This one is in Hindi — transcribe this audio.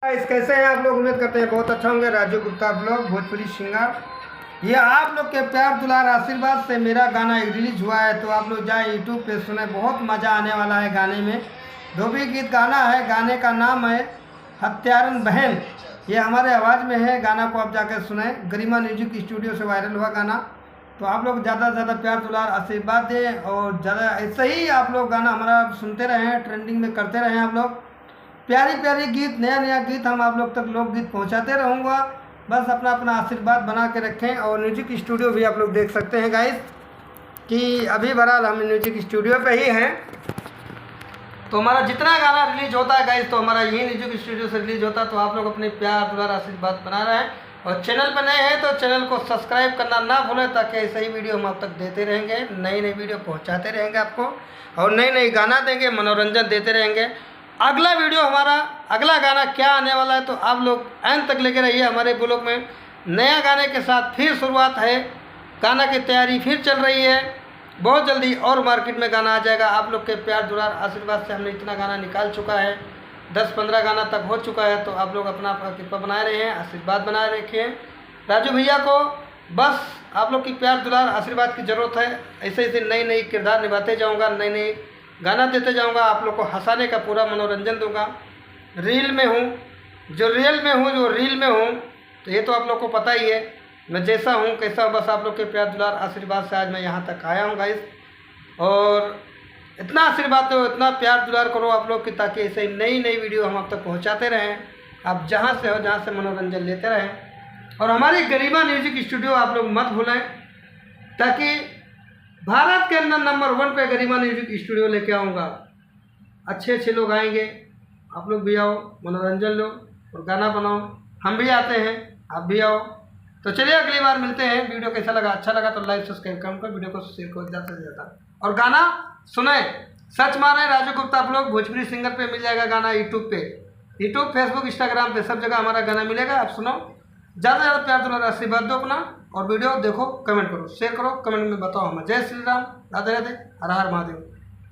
गाइस कैसे हैं आप लोग। उम्मीद करते हैं बहुत अच्छा होंगे। Raju Gupta blog Bhojpuri singer. ये आप लोग के प्यार दुलार आशीर्वाद से मेरा गाना रिलीज हुआ है, तो आप लोग जाए यूट्यूब पे सुने। बहुत मज़ा आने वाला है गाने में। धोबी गीत गाना है। गाने का नाम है हत्यारन बहन। ये हमारे आवाज़ में है। गाना को आप जाकर सुने। गरिमा म्यूजिक स्टूडियो से वायरल हुआ गाना। तो आप लोग ज़्यादा से ज़्यादा प्यार दुलार आशीर्वाद दें और ज़्यादा ऐसे ही आप लोग गाना हमारा सुनते रहें, ट्रेंडिंग में करते रहें। आप लोग प्यारी प्यारी गीत, नया नया गीत हम आप लोग तक लोकगीत पहुंचाते रहूँगा। बस अपना अपना आशीर्वाद बना के रखें। और म्यूजिक स्टूडियो भी आप लोग देख सकते हैं गाइस कि अभी बहरहाल हम म्यूजिक स्टूडियो पे ही हैं। तो हमारा जितना गाना रिलीज होता है गाइस, तो हमारा यही म्यूजिक स्टूडियो से रिलीज होता है। तो आप लोग अपने प्यार दुलार आशीर्वाद बना रहे हैं। और चैनल पर नए हैं तो चैनल को सब्सक्राइब करना ना भूलें, ताकि ऐसे ही वीडियो हम आप तक देते रहेंगे। नई नई वीडियो पहुँचाते रहेंगे आपको, और नई नई गाना देंगे, मनोरंजन देते रहेंगे। अगला वीडियो हमारा अगला गाना क्या आने वाला है, तो आप लोग एंड तक लेके रहिए। हमारे ब्लॉग में नया गाने के साथ फिर शुरुआत है। गाना की तैयारी फिर चल रही है। बहुत जल्दी और मार्केट में गाना आ जाएगा। आप लोग के प्यार दुलार आशीर्वाद से हमने इतना गाना निकाल चुका है, 10-15 गाना तक हो चुका है। तो आप लोग अपना कृपा बनाए रहे हैं, आशीर्वाद बनाए रखें। राजू भैया को बस आप लोग की प्यार दुलार आशीर्वाद की ज़रूरत है। ऐसे ऐसे नई नई किरदार निभाते जाऊँगा, नई नई गाना देते जाऊंगा। आप लोग को हंसाने का पूरा मनोरंजन दूंगा। रील में हूँ, जो रील में हूँ, तो ये तो आप लोग को पता ही है मैं जैसा हूँ कैसा। बस आप लोग के प्यार दुलार आशीर्वाद से आज मैं यहाँ तक आया हूँ गाइस। और इतना आशीर्वाद दो, इतना प्यार दुलार करो आप लोग की, ताकि ऐसे ही नई नई वीडियो हम आप तक पहुँचाते रहें। आप जहाँ से हो, जहाँ से मनोरंजन लेते रहें। और हमारी गरिमा म्यूजिक स्टूडियो आप लोग मत भूलें, ताकि भारत के अंदर नंबर 1 पे गरिमा म्यूजिक स्टूडियो लेके आऊँगा। अच्छे अच्छे लोग आएंगे, आप लोग भी आओ, मनोरंजन लो और गाना बनाओ। हम भी आते हैं, आप भी आओ। तो चलिए अगली बार मिलते हैं। वीडियो कैसा लगा, अच्छा लगा तो लाइक सब्सक्राइब कर वीडियो को शेयर करो ज़्यादा से ज़्यादा। और गाना सुने, सर्च मारें राजू गुप्ता ब्लॉग भोजपुरी सिंगर पे मिल जाएगा गाना। यूट्यूब पे, यूट्यूब, फेसबुक, इंस्टाग्राम पे सब जगह हमारा गाना मिलेगा। आप सुनो, ज़्यादा से ज़्यादा प्यार दुलार आशीर्वाद दो अपना। और वीडियो देखो, कमेंट करो, शेयर करो, कमेंट में बताओ हमें। जय श्री राम, राधे राधे, हर हर महादेव।